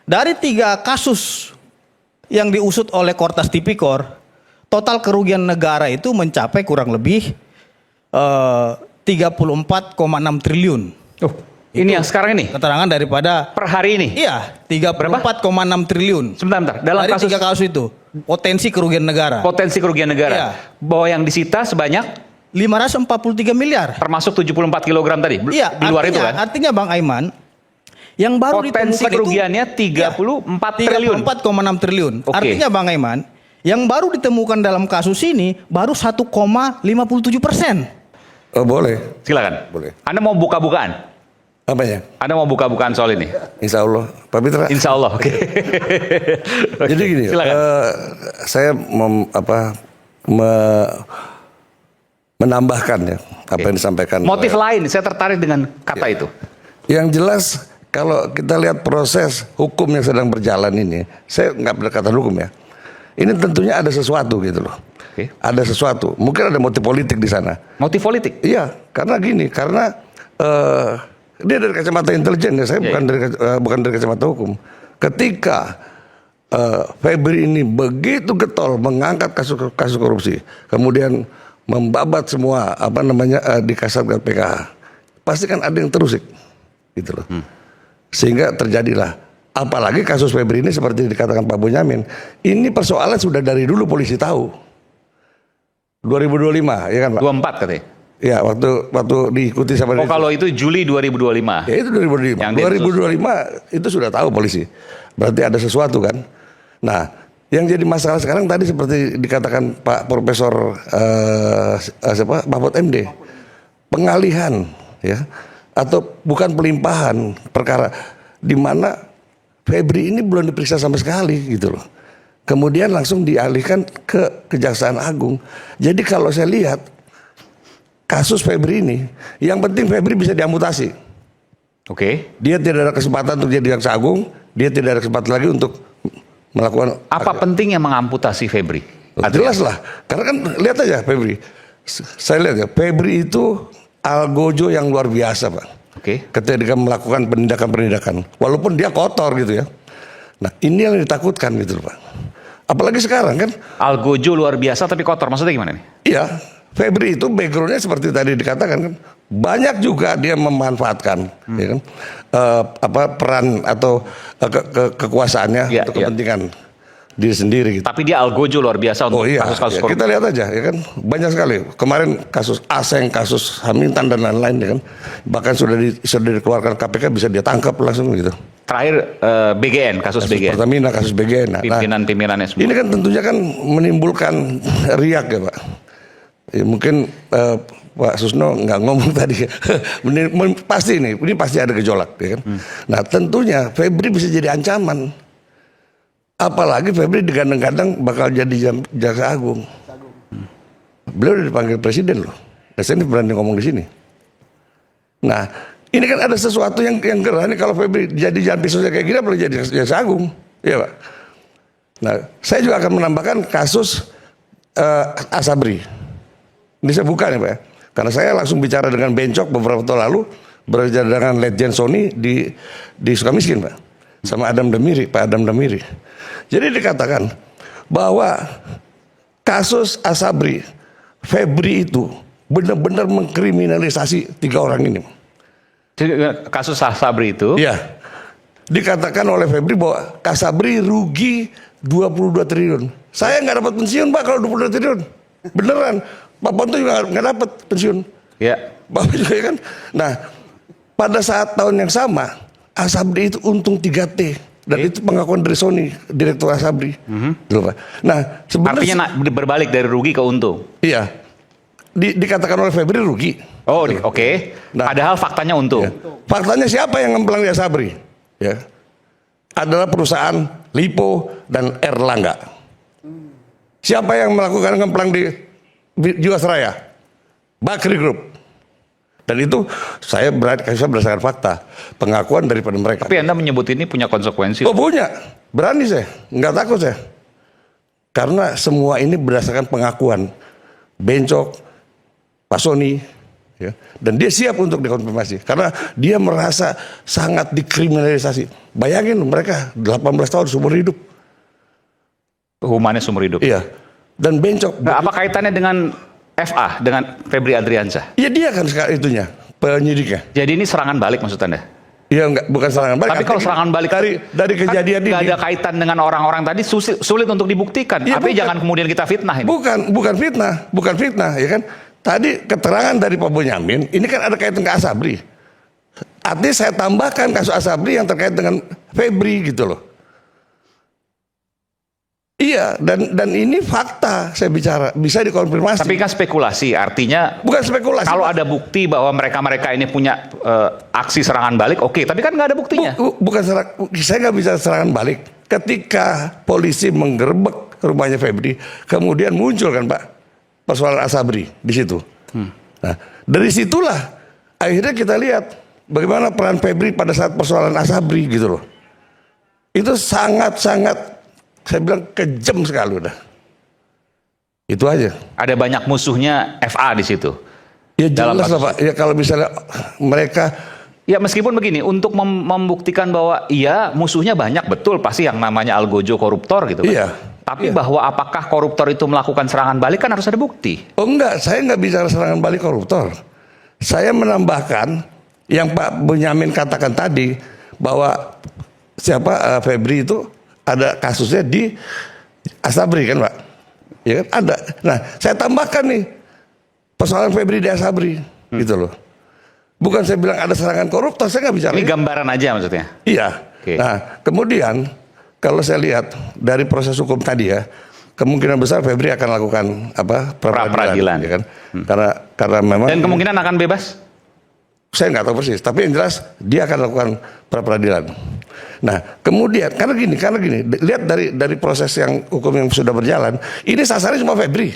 Dari 3 kasus yang diusut oleh Kortas Tipikor, total kerugian negara itu mencapai kurang lebih 34,6 triliun. Oh, ini yang sekarang ini? Keterangan daripada Per hari ini? Iya, 34,6 triliun. Sebentar. Dalam Dari kasus 3 kasus itu, potensi kerugian negara. potensi kerugian negara. Iya. Bahwa yang disita sebanyak 543 miliar. termasuk 74 kg tadi. Iya, Di luar itu kan? artinya Bang Aiman, yang baru Potensi ditemukan kerugiannya itu 34 triliun. 34,6 triliun. Oke. Artinya Bang Aiman, yang baru ditemukan dalam kasus ini baru 1,57%. Oh, boleh. Silakan. Boleh. Anda mau buka-bukaan? Apanya? Anda mau buka-bukaan soal ini? Insya Allah. Pak Mitra. Insya Allah. Oke. Jadi gini, Silakan. saya menambahkan ya apa yang disampaikan. Motif oleh- lain, saya tertarik dengan kata itu. Yang jelas kalau kita lihat proses hukum yang sedang berjalan ini, saya nggak berdekatan hukum ya. Ini tentunya ada sesuatu gitu loh. Oke. Ada sesuatu. Mungkin ada motif politik di sana. Motif politik. Iya, karena gini, karena dia dari kacamata intelijen ya, saya Iya, bukan dari kacamata hukum. Ketika Febri ini begitu getol mengangkat kasus korupsi, kemudian membabat semua di Kasatgas PKH, pasti kan ada yang terusik, gitu loh. Sehingga terjadilah. Apalagi kasus Febri ini seperti dikatakan Pak Bonyamin, ini persoalan sudah dari dulu polisi tahu. 2025, ya kan Pak? 24 katanya. Ya, waktu diikuti sama Oh, kalau itu Juli 2025. ya itu 2025. Yang 2025 itu sudah tahu polisi. Berarti ada sesuatu kan. Nah, yang jadi masalah sekarang tadi seperti dikatakan Pak Profesor Mahfud MD, pengalihan ya, atau bukan pelimpahan perkara di mana Febri ini belum diperiksa sama sekali gitu loh. Kemudian langsung dialihkan ke Kejaksaan Agung. Jadi kalau saya lihat kasus Febri ini, yang penting Febri bisa diamputasi. Oke. Dia tidak ada kesempatan untuk jadi Jaksa Agung, dia tidak ada kesempatan lagi untuk melakukan Apa pentingnya mengamputasi Febri? jelas lah, karena kan lihat aja Febri. Saya lihat ya, Febri itu algojo yang luar biasa Pak. Oke. Ketika dia melakukan penindakan-penindakan, walaupun dia kotor gitu ya. Nah ini yang ditakutkan gitu loh Pak. Apalagi sekarang kan. Algojo luar biasa tapi kotor. Maksudnya gimana nih? Iya, Febri itu backgroundnya seperti tadi dikatakan kan, banyak juga dia memanfaatkan, ya kan, peran atau kekuasaannya Iya, untuk iya. kepentingan diri sendiri. Gitu. Tapi dia algojo luar biasa untuk Oh iya, kasus-kasus ya, korupsi. kita lihat aja, ya kan, banyak sekali. Kemarin kasus Aseng, kasus Hamintan dan lain-lain, ya kan, bahkan sudah dikeluarkan KPK bisa dia tangkap langsung gitu. Terakhir BGN, kasus BGN. Pertamina, kasus BGN. Nah, Pimpinan-pimpinannya semua. ini kan tentunya kan menimbulkan riak ya Pak. Ya, mungkin Pak Susno nggak ngomong tadi. Pasti ini pasti ada gejolak, ya kan. Nah tentunya Febri bisa jadi ancaman. Apalagi Febri digadang-gadang bakal jadi Jaksa Agung. Beliau udah dipanggil presiden loh. Dan saya ini berani ngomong di sini. Nah ini kan ada sesuatu yang gerah nih, kalau Febri jadi jangan pisaunya kayak gini boleh jadi Jaksa Agung, ya Pak. Nah saya juga akan menambahkan kasus Asabri. Ini saya buka nih Pak ya. Karena saya langsung bicara dengan Bencok beberapa tahun lalu, berbicara dengan Legend Sony di Sukamiskin Pak, sama Pak Adam Damiri. Jadi dikatakan bahwa kasus Asabri, Febri itu benar-benar mengkriminalisasi 3 orang ini. Kasus Sabri itu. Iya. Dikatakan oleh Febri bahwa Asabri rugi 22 triliun. Saya nggak dapat pensiun Pak kalau 22 triliun. Beneran. Pak Ponto juga nggak dapat pensiun. Ya. Bapak juga kan. Nah, pada saat tahun yang sama, Asabri itu untung 3T. Dan itu pengakuan dari Sony, Direktur Asabri. Gitu, Pak. Nah, sebenarnya Artinya berbalik dari rugi ke untung. iya. Dikatakan oleh Febri rugi. Oh, oke. Nah. Padahal faktanya untung. Ya. Faktanya siapa yang ngemplang di Asabri? Ya. Adalah perusahaan Lipo dan Erlangga. Siapa yang melakukan ngemplang di Jiwasraya? Bakri Group. Dan itu saya berdasarkan fakta, pengakuan daripada mereka. Tapi Anda menyebut ini punya konsekuensi. Oh punya, berani saya, nggak takut saya. Karena semua ini berdasarkan pengakuan Bencok, Pak Sony, ya. Dan dia siap untuk dikonfirmasi karena dia merasa sangat dikriminalisasi. Bayangin mereka 18 tahun seumur hidup. Hukumannya seumur hidup. Iya. Dan bencok. Nah, apa kaitannya dengan FA, dengan Febri Adriansyah? Ya dia kan sekarang itunya, penyidiknya. Jadi ini serangan balik maksud Anda? Iya enggak, bukan serangan balik. Tapi kalau serangan balik dari kejadian kan ini nggak ada kaitan dengan orang-orang tadi, sulit untuk dibuktikan. Iya, Tapi bukan. jangan kemudian kita fitnah ini. Bukan fitnah, ya kan? Tadi keterangan dari Pak Bonyamin, ini kan ada kaitan ke Asabri. Artinya saya tambahkan kasus Asabri yang terkait dengan Febri gitu loh. Iya, dan ini fakta saya bicara, bisa dikonfirmasi. Tapi kan spekulasi, artinya Bukan spekulasi. kalau ada bukti bahwa mereka ini punya aksi serangan balik, oke. Tapi kan nggak ada buktinya. Bukan saya nggak bisa serangan balik. Ketika polisi menggerebek rumahnya Febri, kemudian muncul kan Pak persoalan Asabri di situ. Nah, dari situlah akhirnya kita lihat bagaimana peran Febri pada saat persoalan Asabri gitu loh. Itu sangat-sangat saya bilang kejam sekali udah. Itu aja. Ada banyak musuhnya FA di situ. Ya Dalam jelas lah Pak. Ya kalau misalnya mereka Ya meskipun begini, untuk membuktikan bahwa iya musuhnya banyak, betul pasti yang namanya Algojo koruptor gitu kan. Iya. Tapi bahwa apakah koruptor itu melakukan serangan balik kan harus ada bukti. Oh enggak, saya enggak bicara serangan balik koruptor. Saya menambahkan yang Pak Bonyamin katakan tadi bahwa Febri itu ada kasusnya di Asabri kan Pak? Ya kan ada. Nah, saya tambahkan nih persoalan Febri di Asabri gitu loh. Bukan saya bilang ada serangan koruptor, saya nggak bicara. Ini gambaran aja maksudnya. Iya. Oke. Nah, kemudian kalau saya lihat dari proses hukum tadi ya, kemungkinan besar Febri akan lakukan Pra-peradilan. ya kan? Karena memang Dan kemungkinan akan bebas. saya nggak tahu persis, tapi yang jelas dia akan lakukan pra-peradilan. Nah, kemudian karena gini, lihat dari proses yang hukum yang sudah berjalan, ini sasarannya cuma Febri.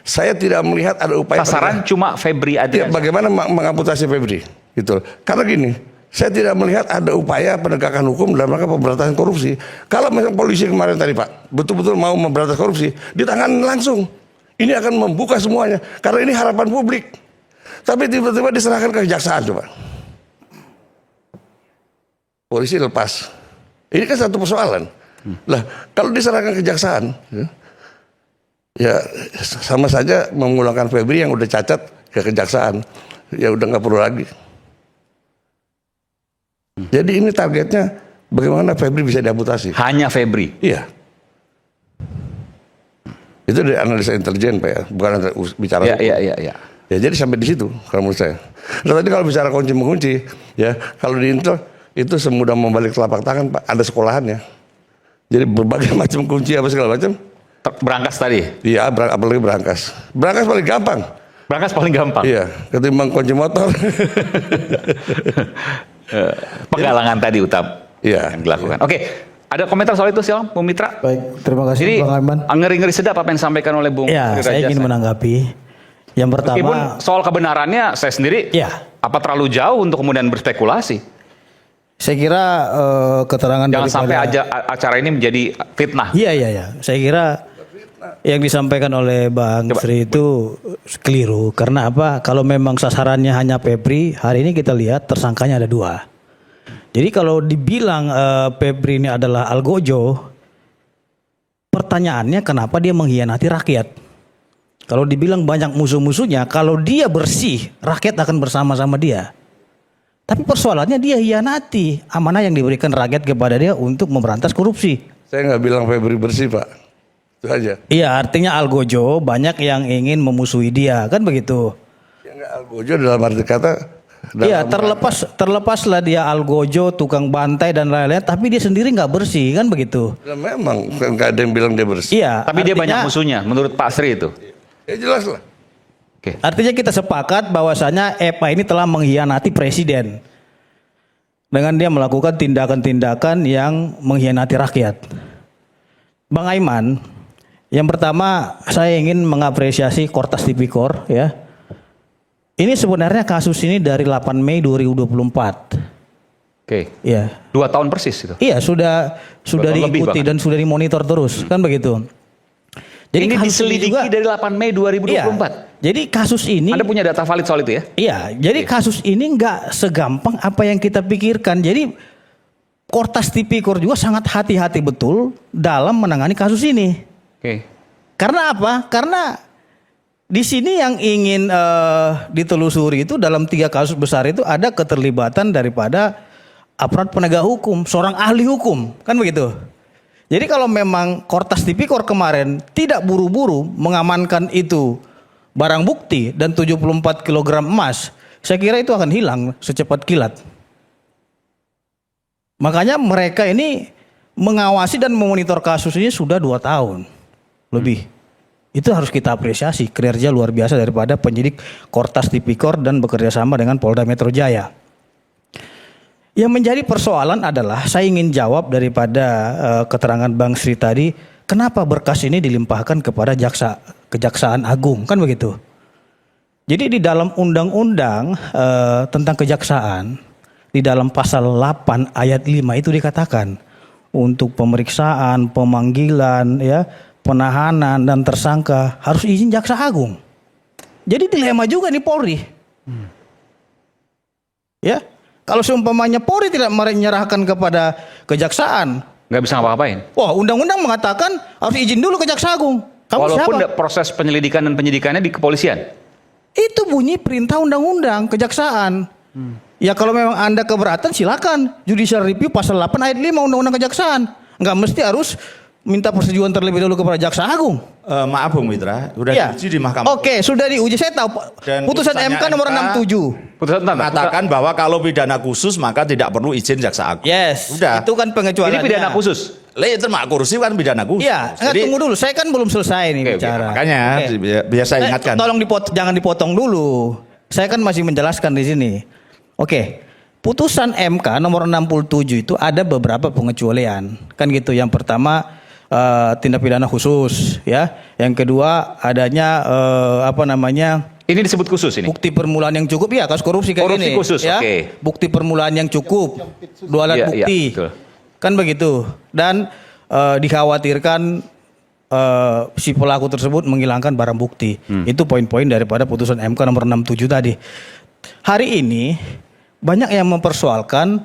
Saya tidak melihat ada upaya Sasaran cuma Febri ya, Adriansyah. bagaimana mengamputasi Febri, gitu. Karena gini, saya tidak melihat ada upaya penegakan hukum dalam rangka pemberantasan korupsi. Kalau misalnya polisi kemarin tadi Pak, betul-betul mau memberantas korupsi, ditangani langsung. Ini akan membuka semuanya, karena ini harapan publik. Tapi tiba-tiba diserahkan ke kejaksaan coba. Polisi lepas. Ini kan satu persoalan. Lah, kalau diserahkan ke kejaksaan, ya sama saja memulangkan Febri yang udah cacat ke kejaksaan. Ya udah nggak perlu lagi. Jadi ini targetnya bagaimana Febri bisa diamputasi. Hanya Febri. Iya. Itu dari analisa intelijen Pak ya, bukan bicara hukum. Iya. Ya jadi sampai di situ kalau menurut saya. Nah, tadi kalau bicara kunci mengunci, ya kalau di Intel itu semudah membalik telapak tangan Pak, ada sekolahannya. Jadi berbagai macam kunci apa segala macam. Berangkas tadi. Iya, apalagi berangkas. Berangkas paling gampang. Berangkas paling gampang. Iya, ketimbang kunci motor. Penggalangan tadi utama Iya. yang dilakukan. Oke, ada komentar soal itu silakan Bung Mitra. Baik, terima kasih Jadi Bang Arman. ngeri-ngeri sedap apa yang disampaikan oleh Bung Ya, Febri saya ingin Adriansyah. menanggapi. Yang Meskipun pertama, soal kebenarannya saya sendiri ya, apa terlalu jauh untuk kemudian berspekulasi. saya kira keterangan Jangan sampai daripada acara ini menjadi fitnah. Iya. Saya kira yang disampaikan oleh Bang Sri itu keliru. Karena apa? Kalau memang sasarannya hanya Febri, hari ini kita lihat tersangkanya ada 2. Jadi kalau dibilang Febri ini adalah Algojo, pertanyaannya kenapa dia mengkhianati rakyat? Kalau dibilang banyak musuh-musuhnya, kalau dia bersih, rakyat akan bersama-sama dia. Tapi persoalannya dia hianati amanah yang diberikan rakyat kepada dia untuk memberantas korupsi. Saya nggak bilang Febri bersih Pak. Itu aja. Iya, artinya Algojo banyak yang ingin memusuhi dia, kan begitu? Ya nggak Algojo dalam arti kata. Iya, terlepaslah dia Algojo, tukang bantai dan lain-lain, tapi dia sendiri nggak bersih, kan begitu? Ya, memang nggak ada yang bilang dia bersih. Iya. Tapi dia artinya- banyak musuhnya menurut Pak Sri itu. Ya jelas lah. Oke. Artinya kita sepakat bahwasanya EPA ini telah mengkhianati presiden dengan dia melakukan tindakan-tindakan yang mengkhianati rakyat. Bang Aiman, yang pertama saya ingin mengapresiasi Kortas Tipikor ya. Ini sebenarnya kasus ini dari 8 Mei 2024. Oke. Ya. 2 tahun persis itu. Iya, sudah tahun lebih diikuti bahkan. dan sudah dimonitor terus, kan begitu. Jadi ini kasus diselidiki juga, dari 8 Mei 2024. iya, jadi kasus ini, Anda punya data valid soal itu ya? iya, jadi kasus ini nggak segampang apa yang kita pikirkan. Jadi Kortas Tipikor juga sangat hati-hati betul dalam menangani kasus ini. Oke. Karena apa? Karena di sini yang ingin ditelusuri itu dalam 3 kasus besar itu ada keterlibatan daripada aparat penegak hukum, seorang ahli hukum, kan begitu. Jadi kalau memang Kortas Tipikor kemarin tidak buru-buru mengamankan itu barang bukti dan 74 kg emas, saya kira itu akan hilang secepat kilat. Makanya mereka ini mengawasi dan memonitor kasus ini sudah 2 tahun lebih. Itu harus kita apresiasi kinerja luar biasa daripada penyidik Kortas Tipikor dan bekerja sama dengan Polda Metro Jaya. Yang menjadi persoalan adalah saya ingin jawab daripada keterangan Bang Sri tadi, kenapa berkas ini dilimpahkan kepada Kejaksaan Agung, kan begitu. Jadi di dalam undang-undang tentang kejaksaan, di dalam pasal 8 ayat 5 itu dikatakan untuk pemeriksaan, pemanggilan, ya, penahanan dan tersangka harus izin Jaksa Agung. Jadi dilema juga nih Polri. Ya, kalau seumpamanya Polri tidak menyerahkan kepada kejaksaan, Nggak bisa ngapa-ngapain. wah, undang-undang mengatakan harus izin dulu ke Jaksa Agung. Kamu Walaupun siapa? proses penyelidikan dan penyidikannya di kepolisian. Itu bunyi perintah undang-undang kejaksaan. Ya kalau memang Anda keberatan silakan judicial review pasal 8 ayat 5 undang-undang kejaksaan. Enggak mesti harus minta persetujuan terlebih dahulu kepada Jaksa Agung. Maaf Bung Mitra, sudah Ya. diuji di Mahkamah. Oke, sudah diuji. Saya tahu Dan putusan putusannya MK nomor MK 67. Putusan tentang Mengatakan bahwa kalau pidana khusus maka tidak perlu izin Jaksa Agung. Yes. Sudah. Itu kan pengecualiannya. ini pidana khusus. Itu mak kursi kan pidana khusus. Iya, enggak, tunggu dulu. Saya kan belum selesai nih Oke, bicara. Makanya Oke. biar saya ingatkan. Tolong jangan dipotong dulu. Saya kan masih menjelaskan di sini. Oke. Putusan MK nomor 67 itu ada beberapa pengecualian. Kan gitu. Yang pertama tindak pidana khusus, ya. Yang kedua adanya Ini disebut khusus ini. bukti permulaan yang cukup, ya, kasus korupsi kayak Korupsi gini. khusus, ya. oke. Bukti permulaan yang cukup, 2 alat Iya, iya, bukti. betul. Kan begitu. Dan dikhawatirkan si pelaku tersebut menghilangkan barang bukti. Itu poin-poin daripada putusan MK nomor 67 tadi. Hari ini banyak yang mempersoalkan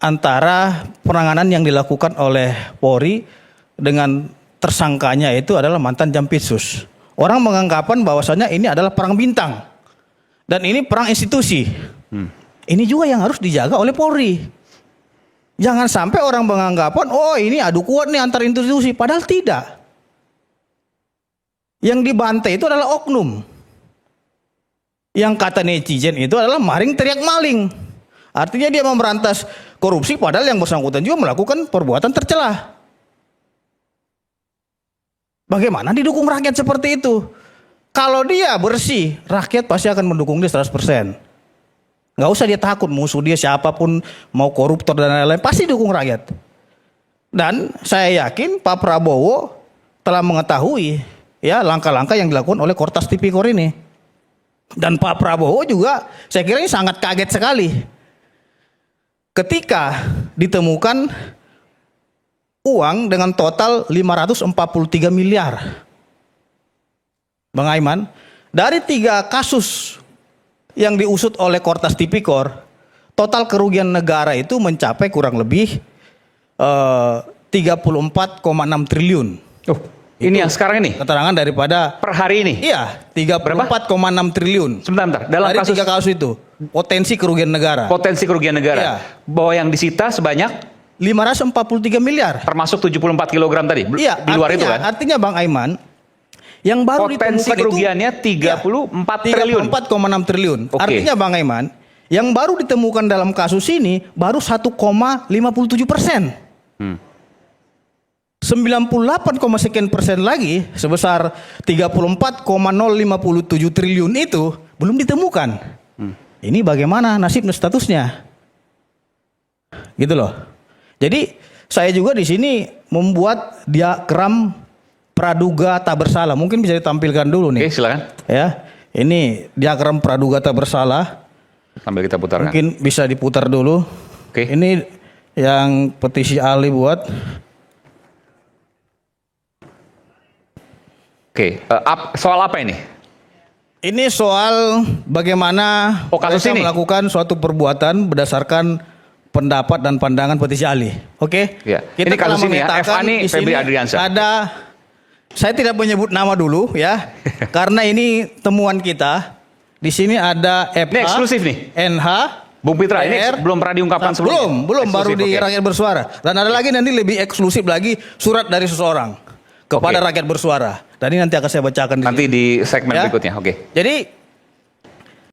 antara penanganan yang dilakukan oleh Polri dengan tersangkanya itu adalah mantan Jampitsus. Orang menganggapan bahwasannya ini adalah perang bintang dan ini perang institusi. Ini juga yang harus dijaga oleh Polri. Jangan sampai orang menganggapan, oh ini adu kuat nih antar institusi, padahal tidak. Yang dibantai itu adalah oknum. Yang kata netizen itu adalah maling teriak maling. Artinya dia memberantas korupsi padahal yang bersangkutan juga melakukan perbuatan tercela. Bagaimana didukung rakyat seperti itu? Kalau dia bersih, rakyat pasti akan mendukung dia 100%. Nggak usah dia takut musuh dia siapapun, mau koruptor dan lain-lain, pasti dukung rakyat. Dan saya yakin Pak Prabowo telah mengetahui ya langkah-langkah yang dilakukan oleh Kortas Tipikor ini. Dan Pak Prabowo juga saya kira ini sangat kaget sekali ketika ditemukan uang dengan total 543 miliar. Bang Aiman, dari 3 kasus yang diusut oleh Kortas Tipikor, total kerugian negara itu mencapai kurang lebih 34,6 triliun. Oh, ini yang sekarang ini. Keterangan daripada Per hari ini. iya 34,6 triliun. Sebentar. Dalam Dari kasus 3 kasus itu potensi kerugian negara. potensi kerugian negara. Iya. Bahwa yang disita sebanyak 543 miliar. termasuk 74 kg tadi. Iya, Di luar artinya, itu kan. Artinya Bang Aiman, yang baru Potensi ditemukan kerugiannya itu 34 triliun. 34,6 triliun. Oke. Artinya Bang Aiman, yang baru ditemukan dalam kasus ini baru 1,57%. 98,sekian% lagi sebesar 34,057 triliun itu belum ditemukan. Ini bagaimana nasib dan statusnya? Gitu loh. Jadi saya juga di sini membuat diagram praduga tak bersalah. Mungkin bisa ditampilkan dulu Oke, nih. silakan. Ya, ini diagram praduga tak bersalah. Sambil kita putarkan. Mungkin bisa diputar dulu. Oke. Ini yang petisi Ali buat. Oke, soal apa ini? Ini soal bagaimana Oh, kasus mereka ini? melakukan suatu perbuatan berdasarkan pendapat dan pandangan petisi ahli. Oke? Ya. Kita Ini kasus telah ini ya, memetakan FA ini di Febri sini Adriansyah. Ada, saya tidak menyebut nama dulu ya, karena ini temuan kita. Di sini ada FH, Ini eksklusif nih? NH, Bung Pitra, ini PR. belum pernah diungkapkan sebelumnya? Belum, baru Eksklusif, di oke. rakyat bersuara. Dan ada lagi nanti lebih eksklusif lagi surat dari seseorang kepada Oke. rakyat bersuara. Dan ini nanti akan saya bacakan Nanti di segmen Ya. berikutnya, oke. Jadi